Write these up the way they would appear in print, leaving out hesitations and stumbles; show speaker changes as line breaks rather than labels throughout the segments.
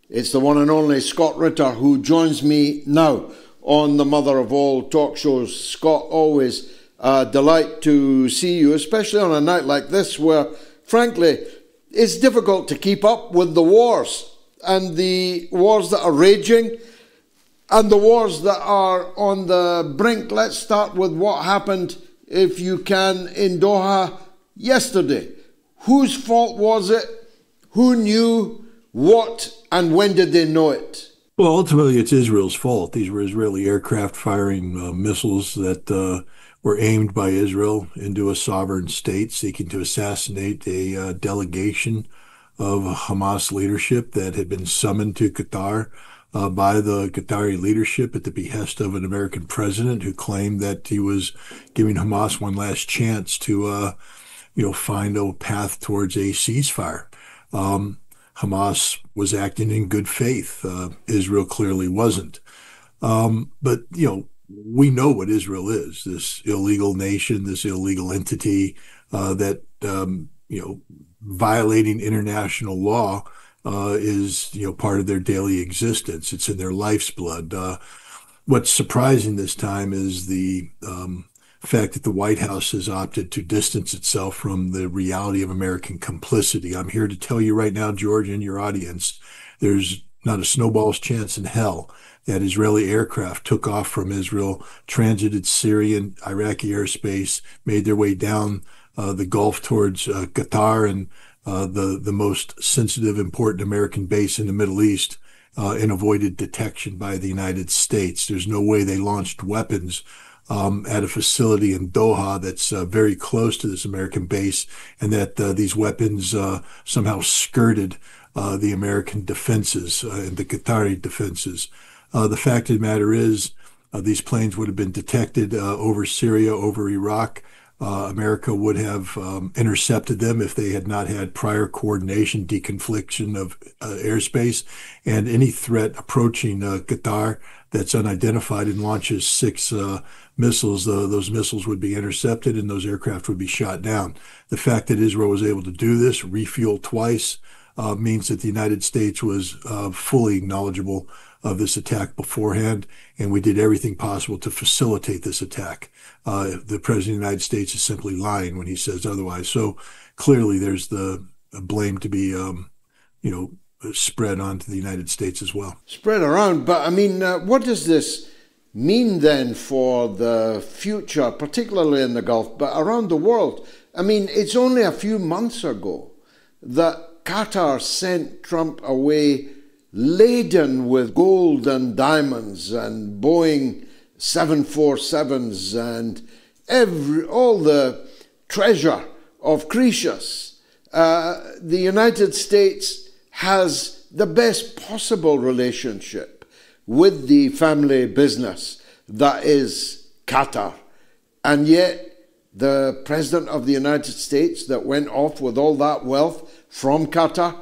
It's the one and only Scott Ritter who joins me now on the Mother of All talk shows. Scott, always a delight to see you, especially on a night like this where, frankly, it's difficult to keep up with the wars and the wars that are raging and the wars that are on the brink. Let's start with what happened, if you can, in Doha yesterday. Whose fault was it? Who knew what and when did they know it?
Well, ultimately, it's Israel's fault. These were Israeli aircraft firing missiles that were aimed by Israel into a sovereign state, seeking to assassinate a delegation of Hamas leadership that had been summoned to Qatar by the Qatari leadership at the behest of an American president who claimed that he was giving Hamas one last chance to, find a path towards a ceasefire. Hamas was acting in good faith. Israel clearly wasn't. But we know what Israel is, this illegal nation, this illegal entity that, violating international law is, part of their daily existence. It's in their life's blood. What's surprising this time is the fact that the White House has opted to distance itself from the reality of American complicity. I'm here to tell you right now, George, and your audience, there's not a snowball's chance in hell that Israeli aircraft took off from Israel, transited Syrian, Iraqi airspace, made their way down the Gulf towards Qatar and the most sensitive, important American base in the Middle East, and avoided detection by the United States. There's no way they launched weapons at a facility in Doha that's very close to this American base, and that these weapons somehow skirted the American defenses and the Qatari defenses. The fact of the matter is, these planes would have been detected over Syria, over Iraq. America would have intercepted them if they had not had prior coordination, deconfliction of airspace, and any threat approaching Qatar that's unidentified and launches six missiles, those missiles would be intercepted and those aircraft would be shot down. The fact that Israel was able to do this, refuel twice, means that the United States was fully knowledgeable of this attack beforehand, and we did everything possible to facilitate this attack. The President of the United States is simply lying when he says otherwise. So clearly there's the blame to be, spread onto the United States as well.
Spread around, but I mean, what does this mean then for the future, particularly in the Gulf, but around the world? I mean, it's only a few months ago that Qatar sent Trump away laden with gold and diamonds and Boeing 747s and all the treasure of Croesus. The United States has the best possible relationship with the family business that is Qatar. And yet the President of the United States that went off with all that wealth from Qatar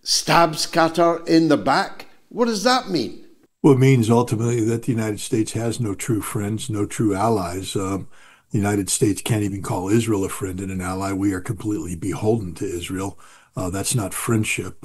stabs Qatar in the back. What does that mean?
Well, it means ultimately that the United States has no true friends, no true allies. The United States can't even call Israel a friend and an ally. We are completely beholden to Israel. That's not friendship.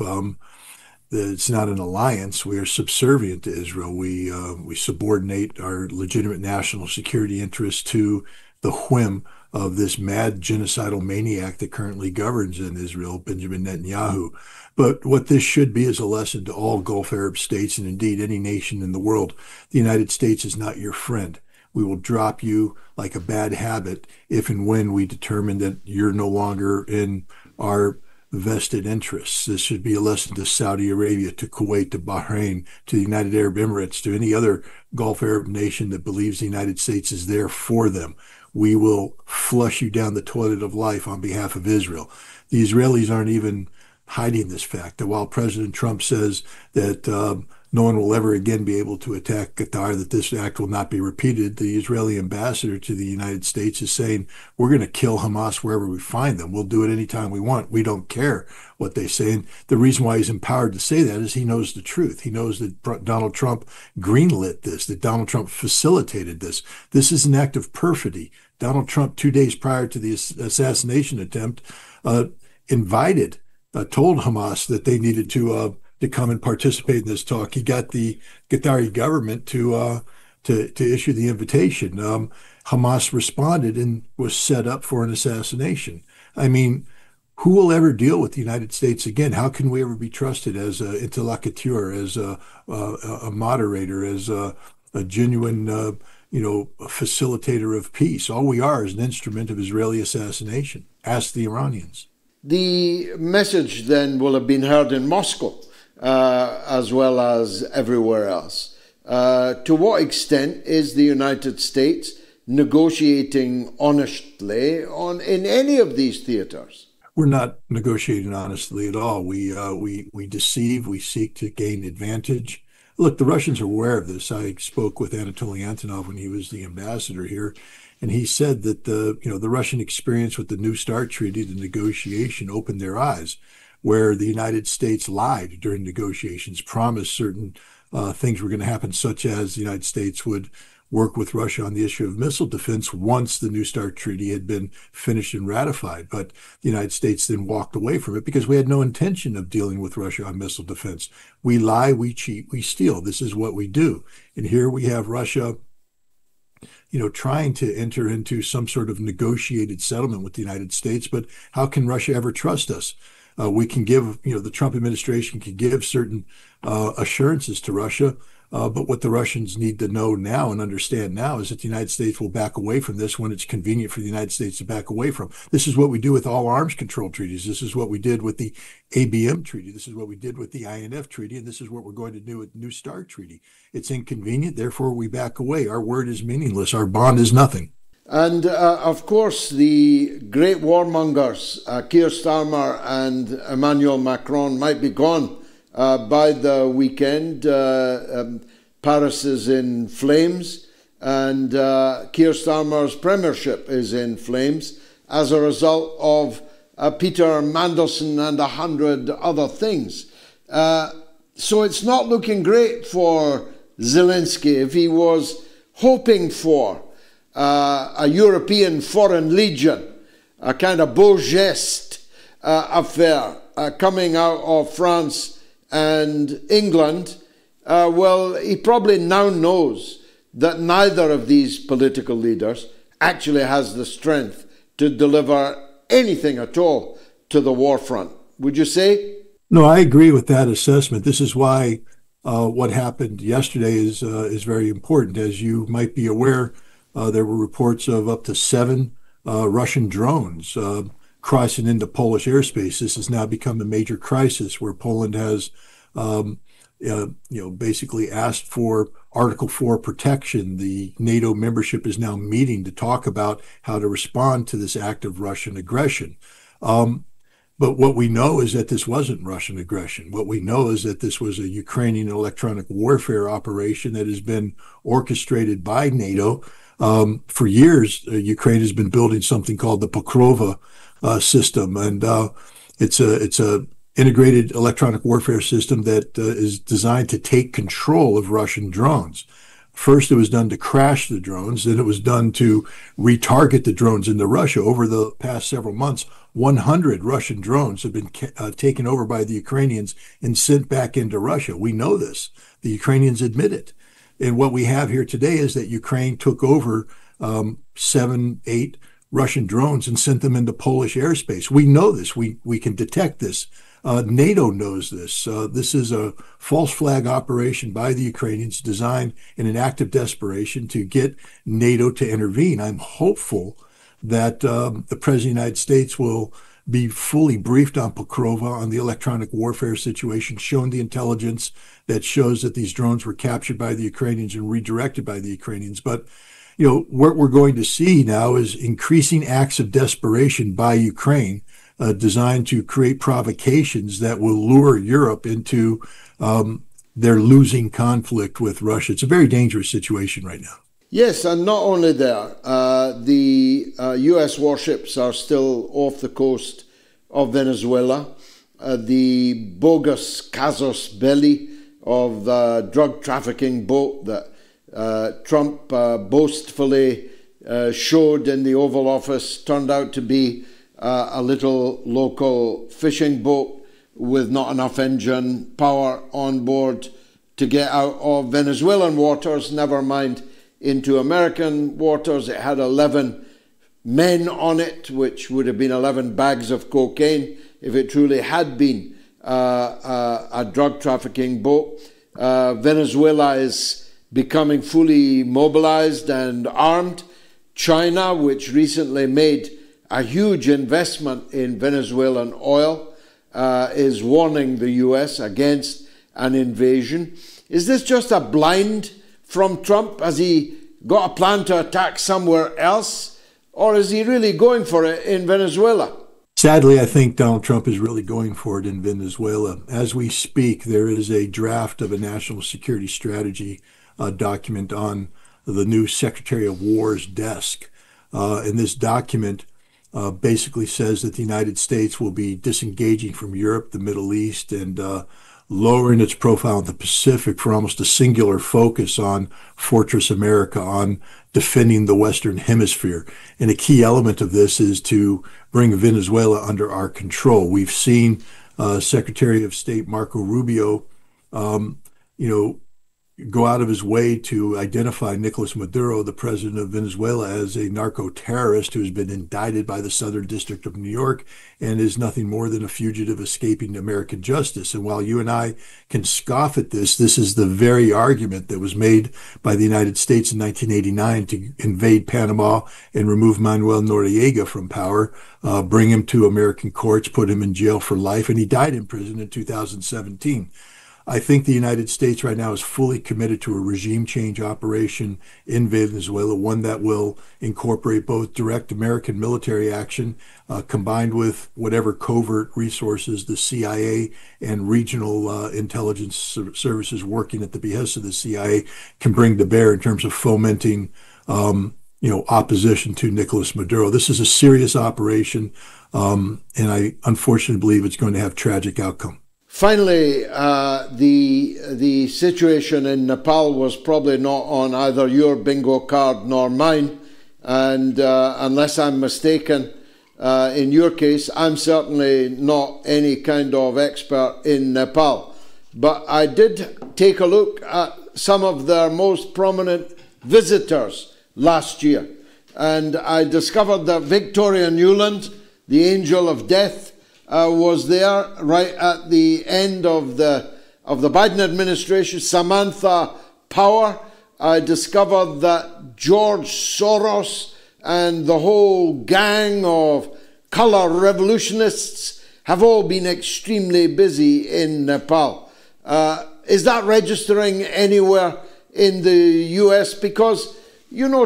It's not an alliance. We are subservient to Israel. We subordinate our legitimate national security interests to the whim of this mad genocidal maniac that currently governs in Israel, Benjamin Netanyahu. But what this should be is a lesson to all Gulf Arab states and indeed any nation in the world. The United States is not your friend. We will drop you like a bad habit if and when we determine that you're no longer in our vested interests. This should be a lesson to Saudi Arabia, to Kuwait, to Bahrain, to the United Arab Emirates, to any other Gulf Arab nation that believes the United States is there for them. We will flush you down the toilet of life on behalf of Israel. The Israelis aren't even hiding this fact that while President Trump says that no one will ever again be able to attack Qatar, that this act will not be repeated, the Israeli ambassador to the United States is saying, we're going to kill Hamas wherever we find them. We'll do it anytime we want. We don't care what they say. And the reason why he's empowered to say that is he knows the truth. He knows that Donald Trump greenlit this, that Donald Trump facilitated this. This is an act of perfidy. Donald Trump, 2 days prior to the assassination attempt, told Hamas that they needed to to come and participate in this talk. He got the Qatari government to issue the invitation. Hamas responded and was set up for an assassination. I mean, who will ever deal with the United States again? How can we ever be trusted as an interlocuteur, as a moderator, as a genuine, facilitator of peace? All we are is an instrument of Israeli assassination. Ask the Iranians.
The message then will have been heard in Moscow as well as everywhere else. To what extent is the United States negotiating honestly in any of these theaters?
We're not negotiating honestly at all. We deceive. We seek to gain advantage. Look, the Russians are aware of this. I spoke with Anatoly Antonov when he was the ambassador here, and he said that the Russian experience with the New START treaty, the negotiation, opened their eyes, where the United States lied during negotiations, promised certain things were going to happen, such as the United States would work with Russia on the issue of missile defense once the New START treaty had been finished and ratified. But the United States then walked away from it because we had no intention of dealing with Russia on missile defense. We lie, we cheat, we steal. This is what we do. And here we have Russia, trying to enter into some sort of negotiated settlement with the United States. But how can Russia ever trust us? We can give, the Trump administration can give certain assurances to Russia. But what the Russians need to know now and understand now is that the United States will back away from this when it's convenient for the United States to back away from. This is what we do with all arms control treaties. This is what we did with the ABM treaty. This is what we did with the INF treaty. And this is what we're going to do with the New START treaty. It's inconvenient. Therefore, we back away. Our word is meaningless. Our bond is nothing.
And of course, the great warmongers, Keir Starmer and Emmanuel Macron, might be gone by the weekend. Paris is in flames, and Keir Starmer's premiership is in flames as a result of Peter Mandelson and 100 other things. So it's not looking great for Zelensky. If he was hoping for a European Foreign Legion, a kind of beau geste affair coming out of France and England, well, he probably now knows that neither of these political leaders actually has the strength to deliver anything at all to the war front. Would you say?
No, I agree with that assessment. This is why what happened yesterday is very important. As you might be aware, there were reports of up to 7 Russian drones crossing into Polish airspace. This has now become a major crisis where Poland has, basically asked for Article 4 protection. The NATO membership is now meeting to talk about how to respond to this act of Russian aggression. But what we know is that this wasn't Russian aggression. What we know is that this was a Ukrainian electronic warfare operation that has been orchestrated by NATO. For years, Ukraine has been building something called the Pokrova system, and it's a integrated electronic warfare system that is designed to take control of Russian drones. First, it was done to crash the drones. Then it was done to retarget the drones into Russia. Over the past several months, 100 Russian drones have been taken over by the Ukrainians and sent back into Russia. We know this. The Ukrainians admit it. And what we have here today is that Ukraine took over 7, 8 Russian drones and sent them into Polish airspace. We know this. We can detect this. NATO knows this. This is a false flag operation by the Ukrainians designed in an act of desperation to get NATO to intervene. I'm hopeful that the President of the United States will be fully briefed on Pokrova, on the electronic warfare situation, shown the intelligence that shows that these drones were captured by the Ukrainians and redirected by the Ukrainians. But what we're going to see now is increasing acts of desperation by Ukraine designed to create provocations that will lure Europe into their losing conflict with Russia. It's a very dangerous situation right now.
Yes, and not only there, the U.S. warships are still off the coast of Venezuela. The bogus casus belli of the drug trafficking boat that Trump boastfully showed in the Oval Office turned out to be a little local fishing boat with not enough engine power on board to get out of Venezuelan waters, never mind into American waters. It had 11 men on it, which would have been 11 bags of cocaine if it truly had been a drug trafficking boat. Venezuela is becoming fully mobilized and armed. China, which recently made a huge investment in Venezuelan oil, is warning the US against an invasion. Is this just a blind from Trump? Has he got a plan to attack somewhere else? Or is he really going for it in Venezuela?
Sadly, I think Donald Trump is really going for it in Venezuela. As we speak, there is a draft of a national security strategy document on the new Secretary of War's desk. And this document basically says that the United States will be disengaging from Europe, the Middle East, and lowering its profile in the Pacific for almost a singular focus on Fortress America, on defending the Western Hemisphere. And a key element of this is to bring Venezuela under our control. We've seen Secretary of State Marco Rubio, go out of his way to identify Nicolas Maduro, the president of Venezuela, as a narco-terrorist who has been indicted by the Southern District of New York and is nothing more than a fugitive escaping American justice. And while you and I can scoff at this, this is the very argument that was made by the United States in 1989 to invade Panama and remove Manuel Noriega from power, bring him to American courts, put him in jail for life, and he died in prison in 2017. I think the United States right now is fully committed to a regime change operation in Venezuela, one that will incorporate both direct American military action combined with whatever covert resources the CIA and regional intelligence services working at the behest of the CIA can bring to bear in terms of fomenting opposition to Nicolas Maduro. This is a serious operation, and I unfortunately believe it's going to have tragic outcome.
Finally, the situation in Nepal was probably not on either your bingo card nor mine, and unless I'm mistaken, in your case, I'm certainly not any kind of expert in Nepal. But I did take a look at some of their most prominent visitors last year, and I discovered that Victoria Nuland, the angel of death, was there right at the end of the Biden administration. Samantha Power. I discovered that George Soros and the whole gang of color revolutionists have all been extremely busy in Nepal. Is that registering anywhere in the US? Because,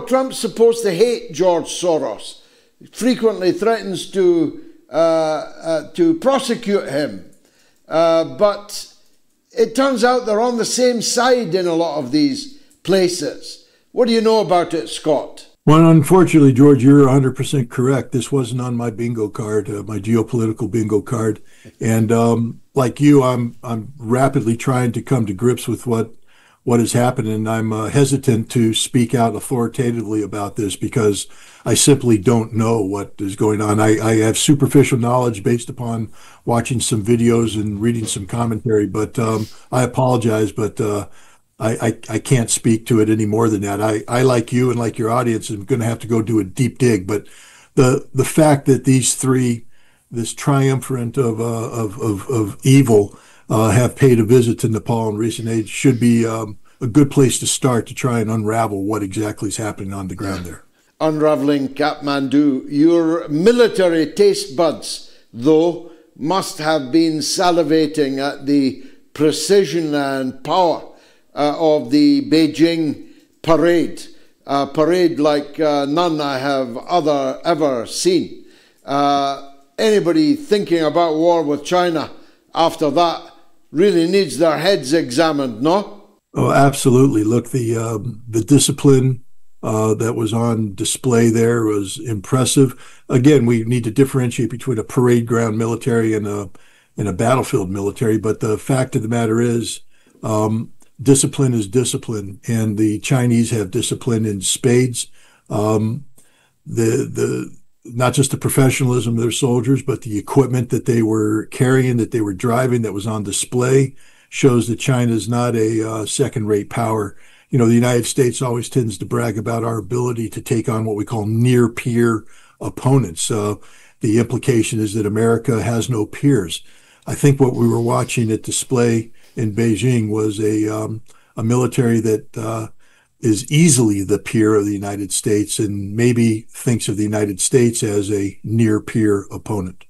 Trump's supposed to hate George Soros. He frequently threatens to prosecute him. But it turns out they're on the same side in a lot of these places. What do you know about it, Scott?
Well, unfortunately, George, you're 100% correct. This wasn't on my bingo card, my geopolitical bingo card. And like you, I'm rapidly trying to come to grips with what has happened, and I'm hesitant to speak out authoritatively about this because I simply don't know what is going on. I have superficial knowledge based upon watching some videos and reading some commentary, but I apologize, but I can't speak to it any more than that. I like you and like your audience, am going to have to go do a deep dig. But the fact that these three, this triumvirate of evil, have paid a visit to Nepal in recent age should be a good place to start to try and unravel what exactly is happening on the ground there.
Unraveling Kathmandu. Your military taste buds, though, must have been salivating at the precision and power of the Beijing parade. A parade like none I have ever seen. Anybody thinking about war with China after that really needs their heads examined, no?
Oh, absolutely. Look, the discipline that was on display there was impressive. Again, we need to differentiate between a parade ground military and a battlefield military. But the fact of the matter is, discipline is discipline, and the Chinese have discipline in spades. The not just the professionalism of their soldiers, but the equipment that they were carrying, that they were driving, that was on display, shows that China is not a second-rate power. The United States always tends to brag about our ability to take on what we call near-peer opponents. The implication is that America has no peers. I think what we were watching at display in Beijing was a military that is easily the peer of the United States and maybe thinks of the United States as a near peer opponent.